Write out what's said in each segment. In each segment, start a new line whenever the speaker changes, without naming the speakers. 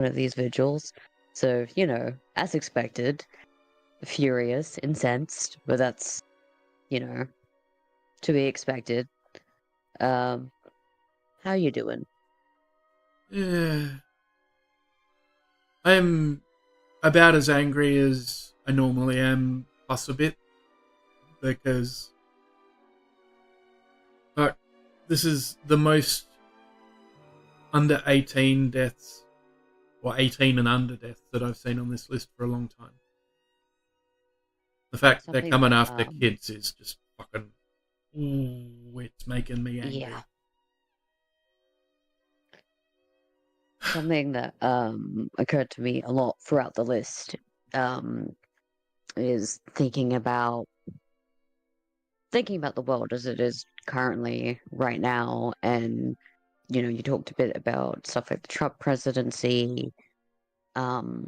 one of these vigils. So, as expected, furious, incensed, but that's, to be expected. How you doing?
Yeah. I'm about as angry as I normally am, plus a bit, because like this is the most under 18 deaths, or 18 and under deaths that I've seen on this list for a long time. The fact that they're
Something
coming
that,
after kids is just fucking, ooh, it's making me angry.
yeah. Something that occurred to me a lot throughout the list is thinking about the world as it is currently right now. And you talked a bit about stuff like the Trump presidency. There's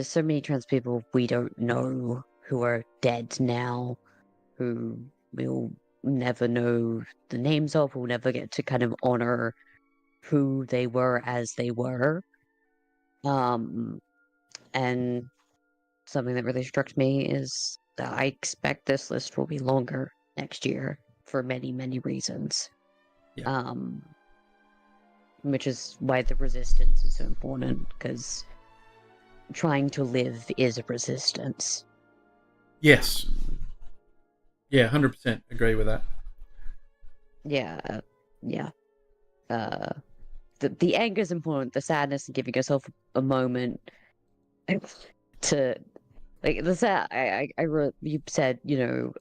so many trans people we don't know who are dead now, who we'll never know the names of. We'll never get to kind of honor who they were as they were. And something that really struck me is that I expect this list will be longer next year for many, many reasons.
Yeah.
Which is why the resistance is so important, because trying to live is a resistance.
Yes. Yeah, 100% agree with that.
Yeah. The anger is important, the sadness, and giving yourself a moment to, like, the sad. I wrote, you said,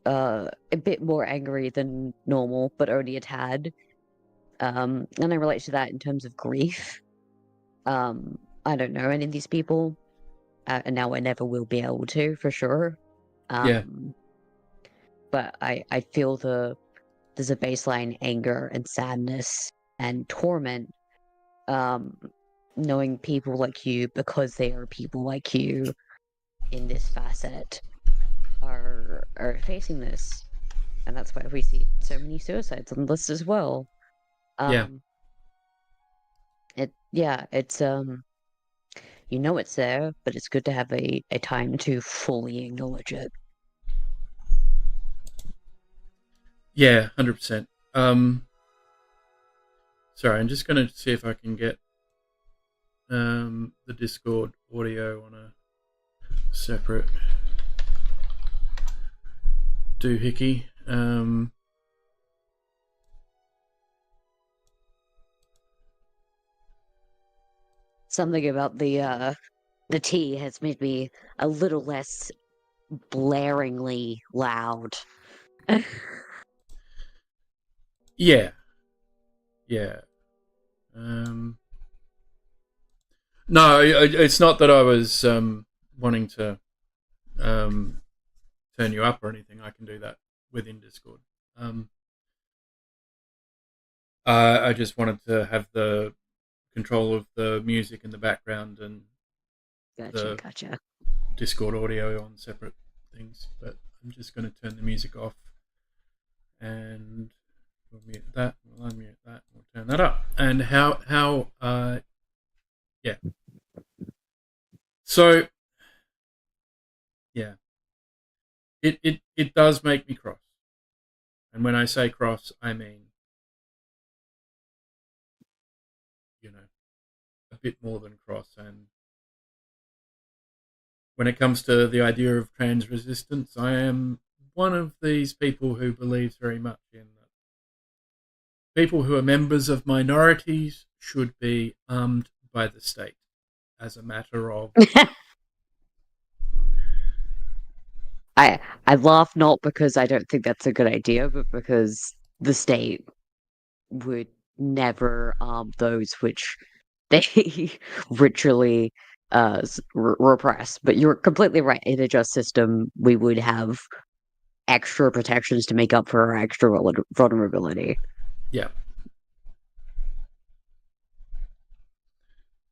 a bit more angry than normal, but only a tad. And I relate to that in terms of grief. I don't know any of these people, and now I never will be able to, for sure.
Yeah.
But I feel there's a baseline anger and sadness and torment, knowing people like you, because they are people like you in this facet, are facing this. And that's why we see so many suicides on the list as well.
Yeah.
It's it's there, but it's good to have a time to fully acknowledge it.
Yeah, 100%. Sorry, I'm just going to see if I can get the Discord audio on a separate doohickey.
Something about the tea has made me a little less blaringly loud.
Yeah. No, it's not that I was wanting to turn you up or anything. I can do that within Discord. I just wanted to have the control of the music in the background and the
Gotcha.
Discord audio on separate things. But I'm just going to turn the music off, and we'll mute that. We'll unmute that. We'll turn that up. And yeah. So yeah, it does make me cross. And when I say cross, I mean, a bit more than cross. And when it comes to the idea of trans resistance, I am one of these people who believes very much in that people who are members of minorities should be armed by the state as a matter of...
I laugh not because I don't think that's a good idea, but because the state would never arm those which they ritually repress. But you're completely right. In a just system, we would have extra protections to make up for our extra vulnerability.
Yeah.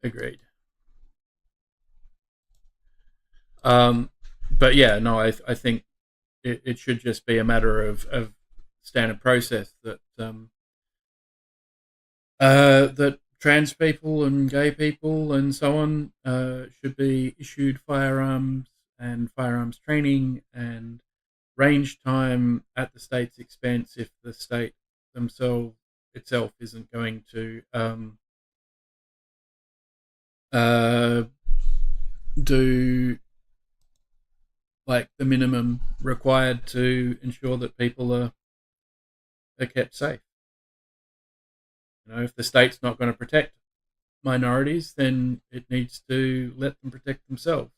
Agreed. But yeah, no, I think it should just be a matter of standard process that that trans people and gay people and so on should be issued firearms and firearms training and range time at the state's expense if the state themselves itself isn't going to uh, do like the minimum required to ensure that people are kept safe. You know, if the state's not going to protect minorities, then it needs to let them protect themselves.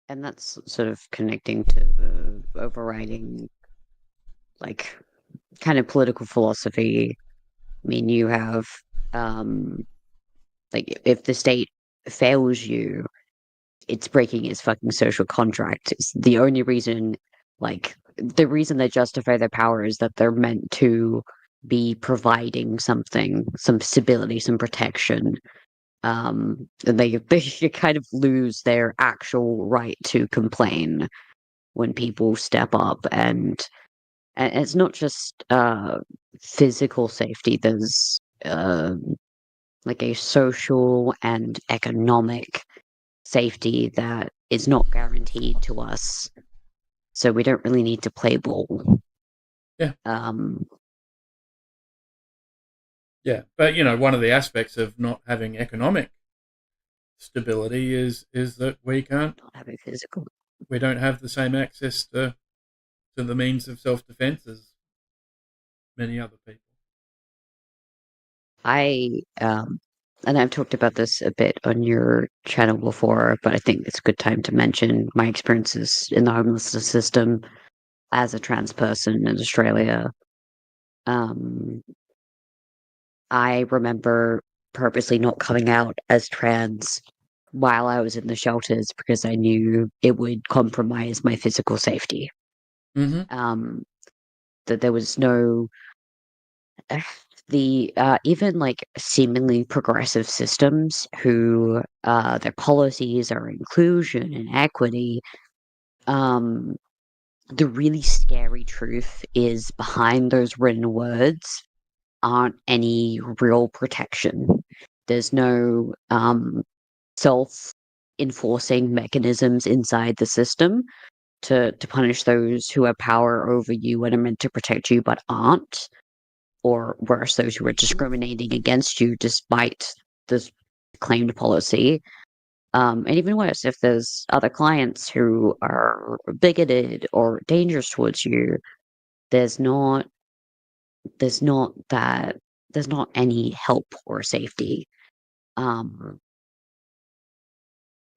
And that's sort of connecting to the overriding, like, kind of political philosophy. I mean, you have, um, like, if the state fails you, it's breaking its fucking social contract. It's the only reason, like, the reason they justify their power is that they're meant to be providing something, some stability, some protection. And they kind of lose their actual right to complain when people step up, and it's not just physical safety. There's like a social and economic safety that is not guaranteed to us, so we don't really need to play ball.
Yeah.
Um,
Yeah, but you know, one of the aspects of not having economic stability is that
not having physical.
we don't have the same access to the means of self defense as many other people.
I and I've talked about this a bit on your channel before, but I think it's a good time to mention my experiences in the homelessness system as a trans person in Australia. Um, I remember purposely not coming out as trans while I was in the shelters because I knew it would compromise my physical safety.
Mm-hmm.
Um, that there was no the even like seemingly progressive systems who their policies are inclusion and equity. Um, the really scary truth is behind those written words aren't any real protection. There's no self enforcing mechanisms inside the system to punish those who have power over you and are meant to protect you but aren't, or worse, those who are discriminating against you despite this claimed policy. And even worse, if there's other clients who are bigoted or dangerous towards you, there's not there's not that there's not any help or safety. Um,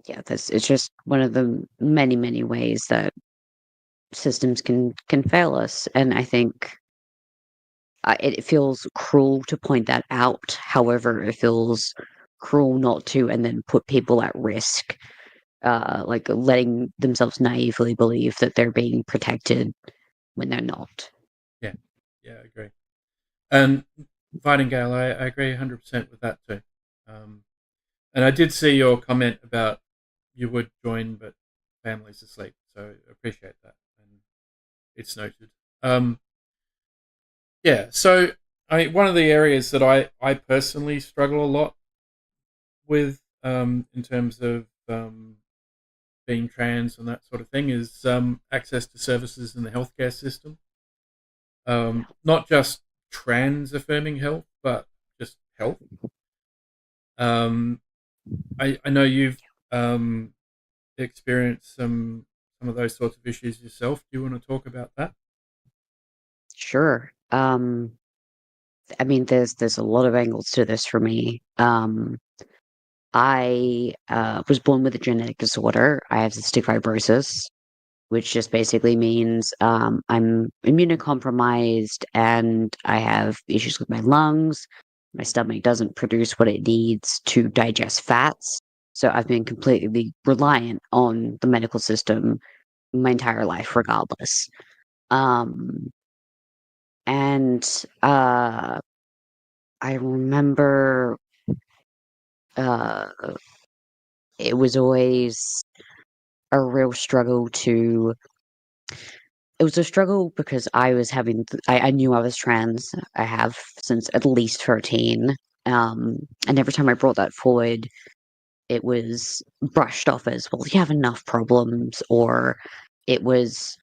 yeah, this it's just one of the many ways that systems can fail us, and I think it feels cruel to point that out. However, it feels cruel not to, and then put people at risk, like letting themselves naively believe that they're being protected when they're not.
Yeah, yeah, I agree. And Fightingale, I agree 100% with that too. Um, and I did see your comment about you would join, but family's asleep. So I appreciate that, and it's noted. Um, yeah, so one of the areas that I personally struggle a lot with in terms of being trans and that sort of thing is access to services in the healthcare system. Not just trans affirming health, but just health. Um, I know you've um, experienced some of those sorts of issues yourself. Do you want to talk about that?
Sure. I mean, there's a lot of angles to this for me. I was born with a genetic disorder. I have cystic fibrosis, which just basically means I'm immunocompromised and I have issues with my lungs. My stomach doesn't produce what it needs to digest fats. So I've been completely reliant on the medical system my entire life, regardless. Um, and I remember uh, it was always a real struggle to it was a struggle because I was having I knew I was trans. I have since at least 13. And every time I brought that forward, it was brushed off as, well, you have enough problems, or it was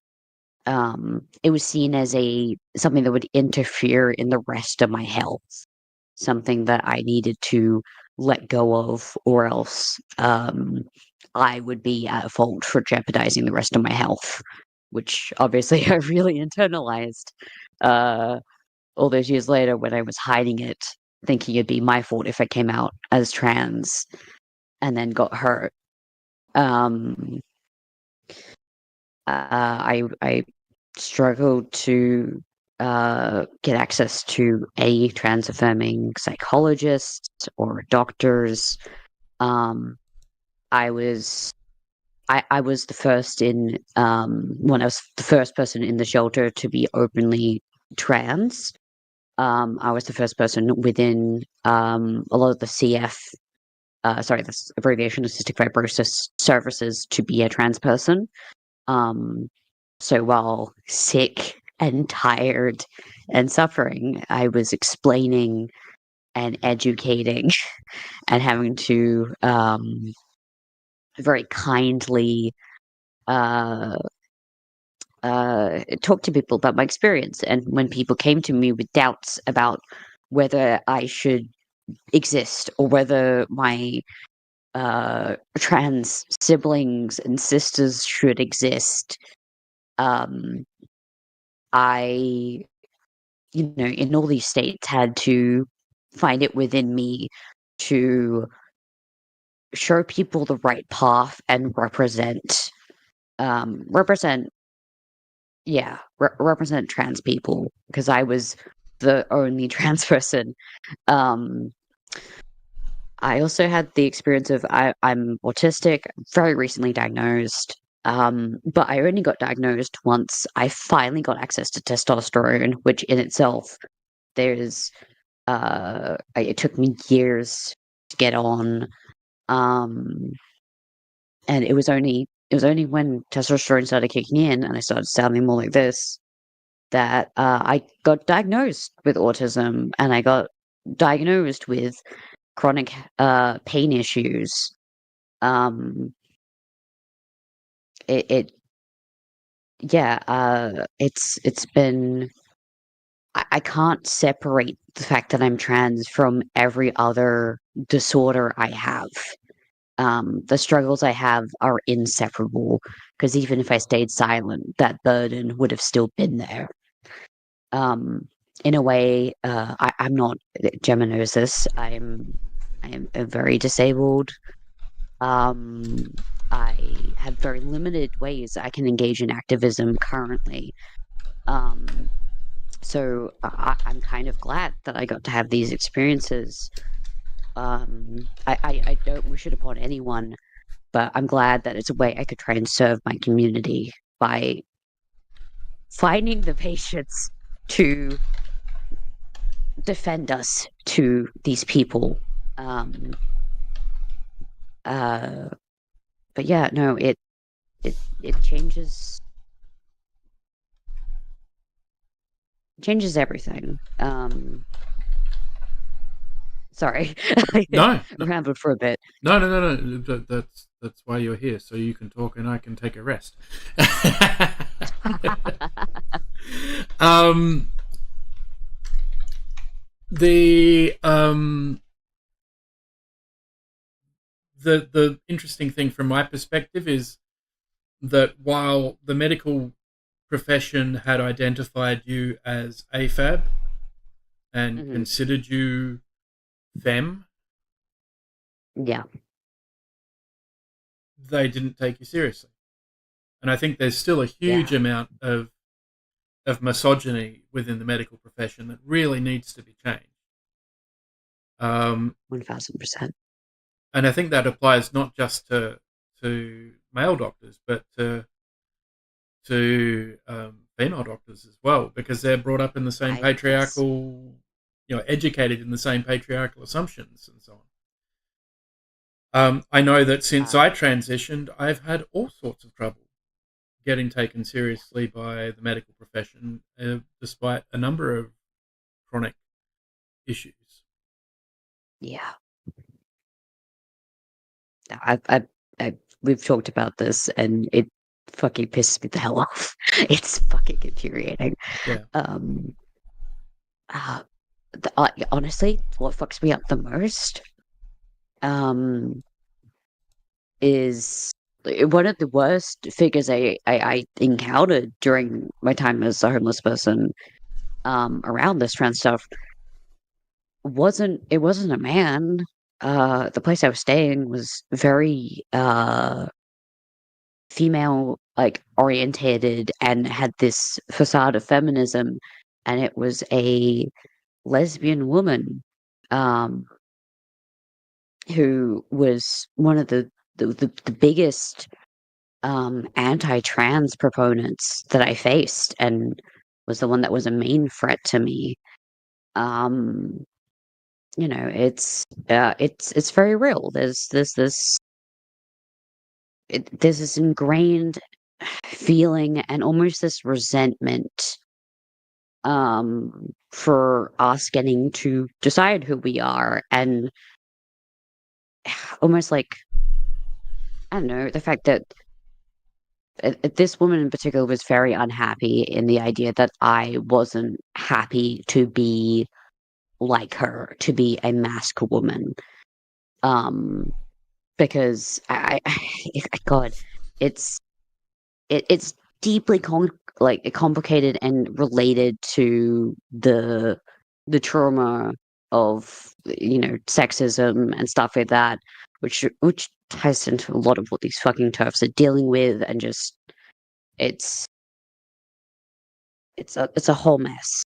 it was seen as a something that would interfere in the rest of my health, something that I needed to let go of, or else I would be at fault for jeopardizing the rest of my health, which obviously I really internalized uh, all those years later when I was hiding it, thinking it'd be my fault if I came out as trans and then got hurt. Um, I struggled to get access to a trans affirming psychologist or doctors. Um, I was I was the first in when I was the first person in the shelter to be openly trans. I was the first person within a lot of the CF, sorry, the abbreviation of cystic fibrosis services to be a trans person. Um, so while sick and tired and suffering, I was explaining and educating and having to very kindly uh, talk to people about my experience. And when people came to me with doubts about whether I should exist or whether my trans siblings and sisters should exist, um, I, in all these states had to find it within me to show people the right path and represent, yeah, represent trans people, because I was the only trans person. Um, I also had the experience of I'm autistic, very recently diagnosed. But I only got diagnosed once I finally got access to testosterone, which in itself, there's it took me years to get on. Um, and it was only when testosterone started kicking in and I started sounding more like this that I got diagnosed with autism, and I got diagnosed with chronic pain issues. Um, it yeah, it's been I can't separate the fact that I'm trans from every other disorder I have. The struggles I have are inseparable, because even if I stayed silent, that burden would have still been there. Um, in a way, I'm not. Gemma knows this. I am very disabled. Um, I have very limited ways I can engage in activism currently. Um, so I'm kind of glad that I got to have these experiences. I don't wish it upon anyone, but I'm glad that it's a way I could try and serve my community by finding the patience to defend us to these people. Um, uh, but yeah, no, it changes everything. Sorry, I
No, no,
rambled for a bit.
no. That's why you're here, so you can talk and I can take a rest. um, the the interesting thing from my perspective is that while the medical profession had identified you as AFAB and
Mhm.
considered you them,
Yeah,
they didn't take you seriously. And I think there's still a huge
yeah,
amount of misogyny within the medical profession that really needs to be changed.
1000%.
And I think that applies not just to male doctors, but to female doctors as well, because they're brought up in the same
Yes.
patriarchal, educated in the same patriarchal assumptions and so on. I know that since
Uh,
I transitioned, I've had all sorts of trouble getting taken seriously by the medical profession, despite a number of chronic issues.
Yeah. I we've talked about this, and it fucking pisses me the hell off. It's fucking infuriating.
Yeah,
Um, uh, Honestly, what fucks me up the most, um, is one of the worst figures I encountered during my time as a homeless person, around this trans stuff wasn't a man. The place I was staying was very female like orientated and had this facade of feminism, and it was a lesbian woman, um who was one of the biggest anti-trans proponents that I faced, and was the one that was a main threat to me. um it's very real. There's this ingrained feeling and almost this resentment, for us getting to decide who we are, and almost like, I don't know, the fact that this woman in particular was very unhappy in the idea that I wasn't happy to be like her, to be a masked woman. Um, because God, it's it's deeply complicated and related to the trauma of, sexism and stuff like that, which ties into a lot of what these fucking turfs are dealing with, and just it's it's a whole mess.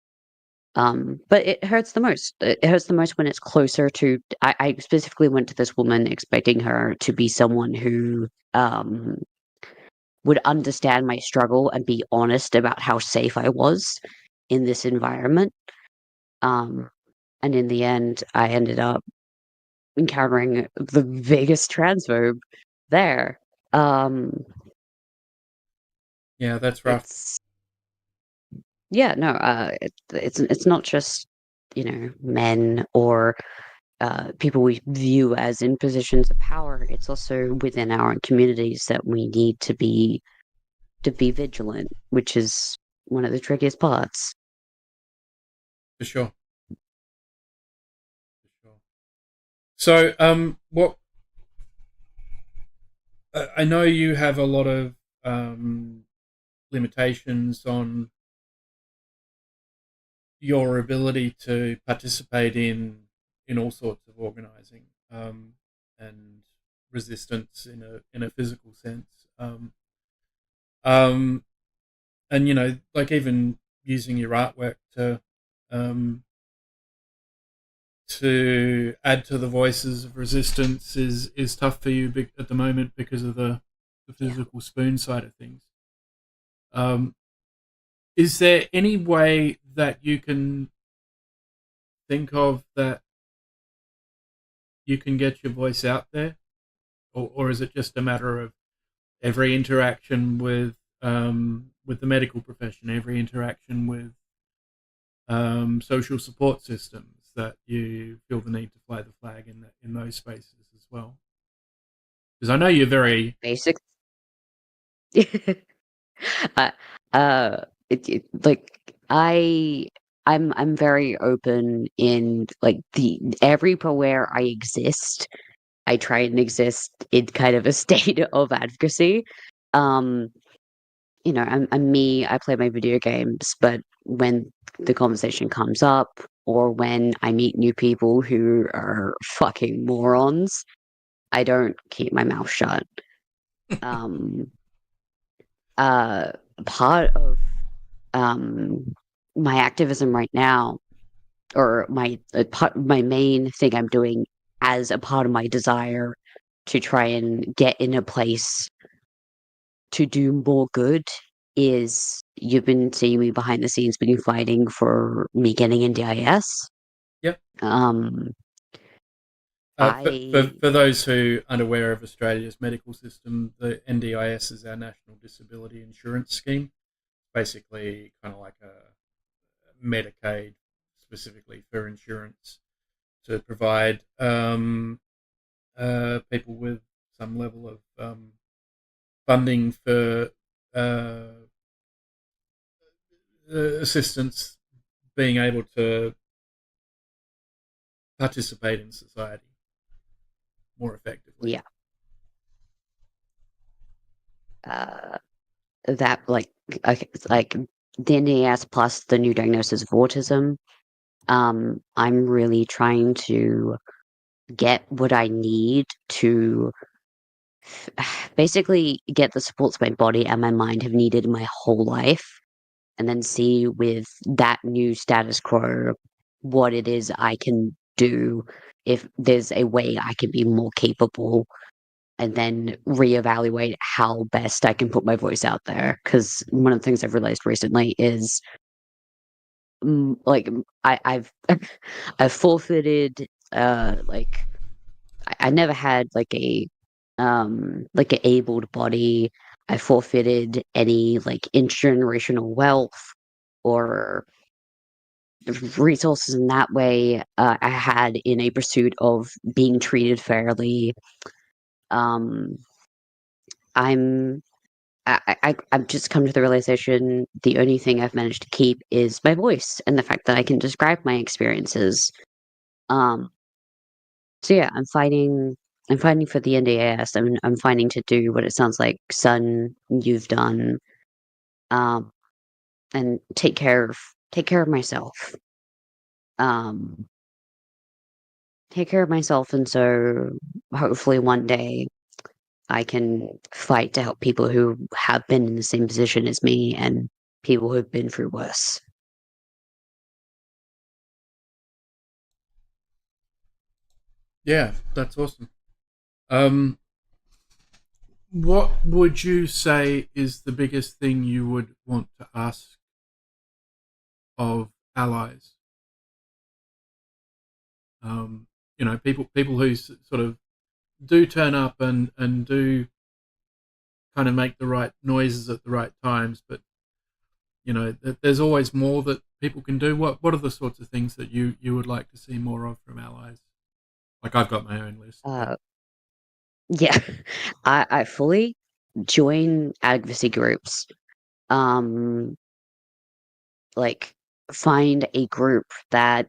But it hurts the most. It hurts the most when it's closer to. I specifically went to this woman expecting her to be someone who would understand my struggle and be honest about how safe I was in this environment. Um, and in the end, I ended up encountering the biggest transphobe there. Um,
yeah, that's rough.
it's Yeah, no, it's not just, men or people we view as in positions of power. It's also within our own communities that we need to be vigilant, which is one of the trickiest parts.
For sure. For sure. So, what I know you have a lot of limitations on your ability to participate in all sorts of organizing, and resistance in a physical sense. Um, and like even using your artwork um, to add to the voices of resistance is tough for you at the moment because of the
Yeah.
physical spoon side of things. Um, is there any way that you can think of that you can get your voice out there, or is it just a matter of every interaction with the medical profession, every interaction with social support systems, that you feel the need to fly the flag in those spaces as well? Because I know you're very
Basic. uh, like I'm very open in like the everywhere I exist. I try and exist in kind of a state of advocacy. Um, I'm me. I play my video games, but when the conversation comes up, or when I meet new people who are fucking morons, I don't keep my mouth shut. Um, uh, Part of um my activism right now, or my main thing I'm doing as a part of my desire to try and get in a place to do more good, is you've been seeing me behind the scenes been fighting for me getting in DIS.
yep.
Um I
For those who aren't aware of Australia's medical system, the NDIS is our National Disability Insurance Scheme. Basically, kind of like a Medicaid specifically for insurance to provide people with some level of funding for uh, assistance being able to participate in society more effectively.
yeah, uh, that like okay, like the NDS plus the new diagnosis of autism. I'm really trying to get what I need to basically get the supports my body and my mind have needed my whole life, and then see with that new status quo what it is I can do, if there's a way I can be more capable, and then reevaluate how best I can put my voice out there. Because one of the things I've realized recently is like I've I've forfeited like I never had like an abled body. I forfeited any like intergenerational wealth or resources in that way. I had in a pursuit of being treated fairly. Um, I'm I've just come to the realization the only thing I've managed to keep is my voice and the fact that I can describe my experiences. Um, so yeah, I'm fighting for the NDAS. I'm fighting to do what it sounds like, son, you've done. Um, and take care of myself. Um, take care of myself, and so hopefully one day I can fight to help people who have been in the same position as me and people who've been through worse.
Yeah, that's awesome. Um, what would you say is the biggest thing you would want to ask of allies? Um, people who sort of do turn up and do kind of make the right noises at the right times, but there's always more that people can do. What are the sorts of things that you would like to see more of from allies? Like I've got my own list, but
Uh, yeah, I fully join advocacy groups. Um, like find a group that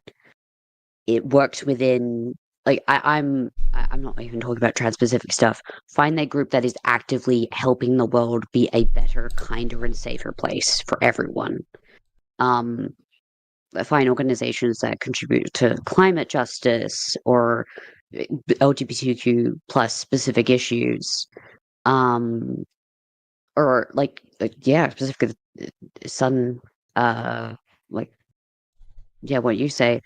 it works within. Like I'm not even talking about trans-specific stuff. Find that group that is actively helping the world be a better, kinder, and safer place for everyone. Um, find organizations that contribute to climate justice or LGBTQ plus specific issues. Um, or yeah, specifically sun. Like yeah, what you say.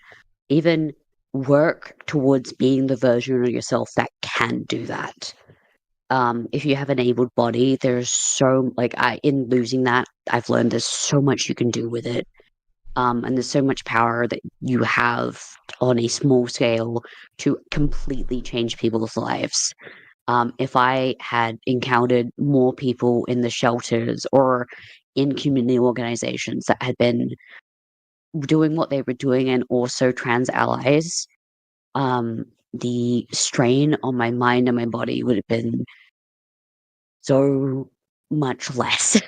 Even work towards being the version of yourself that can do that. If you have an abled body, there's so like I in losing that, I've learned there's so much you can do with it. And there's so much power that you have on a small scale to completely change people's lives. If I had encountered more people in the shelters or in community organizations that had been doing what they were doing and also trans allies, the strain on my mind and my body would have been so much less.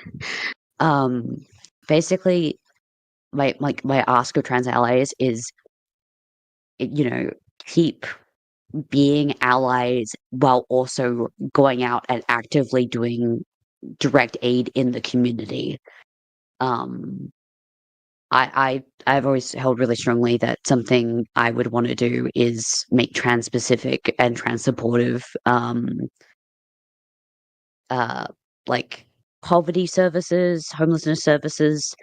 um, basically, my ask of trans allies is, keep being allies while also going out and actively doing direct aid in the community. Um, I've always held really strongly that something I would want to do is make trans specific and trans supportive uh like poverty services, homelessness services.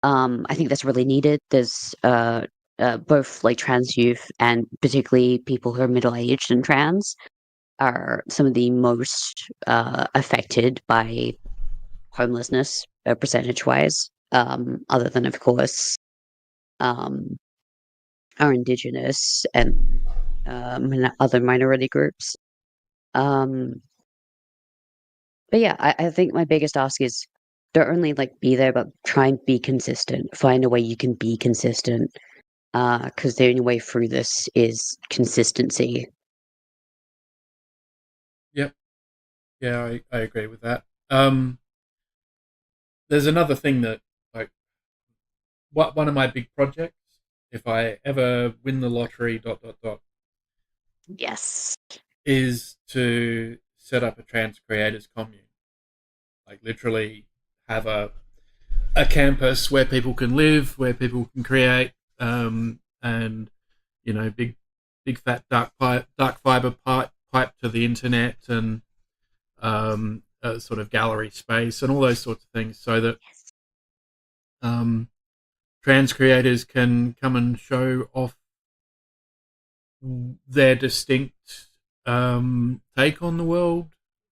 I think that's really needed. There's both like trans youth and particularly people who are middle aged and trans are some of the most affected by homelessness percentage wise. Other than of course um are indigenous and and other minority groups. Um, but yeah, I think my biggest ask is don't only like be there, but try and be consistent. Find a way you can be consistent. Because the only way through this is consistency.
Yep. Yeah, I agree with that. There's another thing that, like, one of my big projects, if I ever win the lottery,
Yes.
is to set up a trans creators commune. Like, literally have a campus where people can live, where people can create, and big fat dark fiber pipe to the internet, and a sort of gallery space and all those sorts of things, so that um, trans creators can come and show off their distinct take on the world.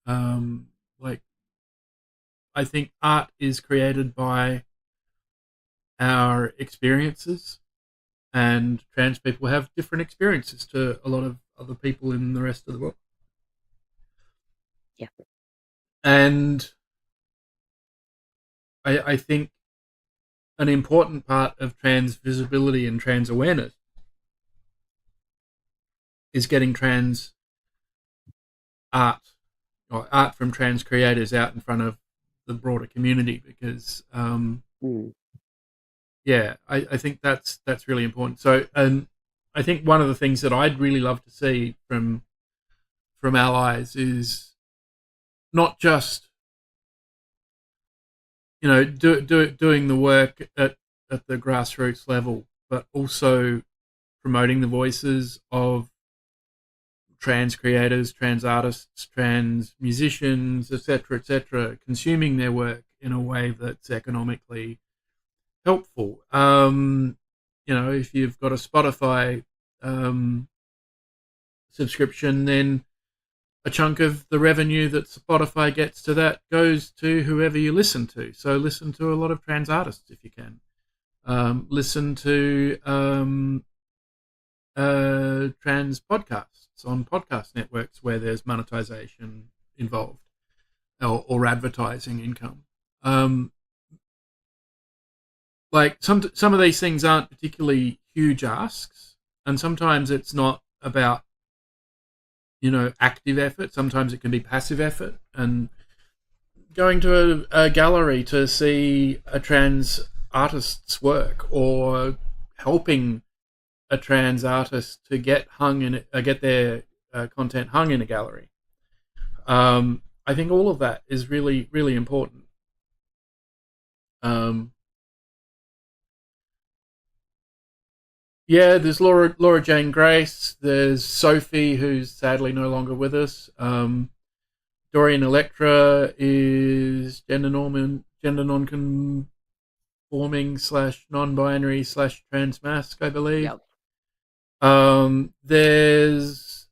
Like, I think art is created by our experiences, and trans people have different experiences to a lot of other people in the rest of the world.
Yeah.
And I think an important part of trans visibility and trans awareness is getting trans art, or art from trans creators, out in front of the broader community, because
Mm.
yeah, I think that's really important. So, and I think one of the things that I'd really love to see from allies is not just doing the work at the grassroots level, but also promoting the voices of trans creators, trans artists, trans musicians, etc., consuming their work in a way that's economically helpful. If you've got a Spotify subscription, then a chunk of the revenue that Spotify gets to that goes to whoever you listen to. So listen to a lot of trans artists if you can. Listen to trans podcasts on podcast networks where there's monetization involved, or advertising income. Like, some of these things aren't particularly huge asks, and sometimes it's not about active effort. Sometimes it can be passive effort, and going to a gallery to see a trans artist's work, or helping a trans artist to get their content hung in a gallery. I think all of that is really, really important. Yeah, there's Laura Jane Grace. There's Sophie, who's sadly no longer with us. Dorian Electra is gender non-conforming / non-binary / trans masc, I believe.
Yep.
There's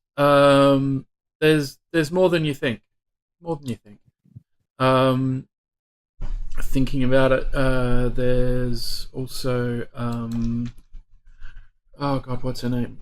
more than you think. Thinking about it, there's also oh god, what's her name?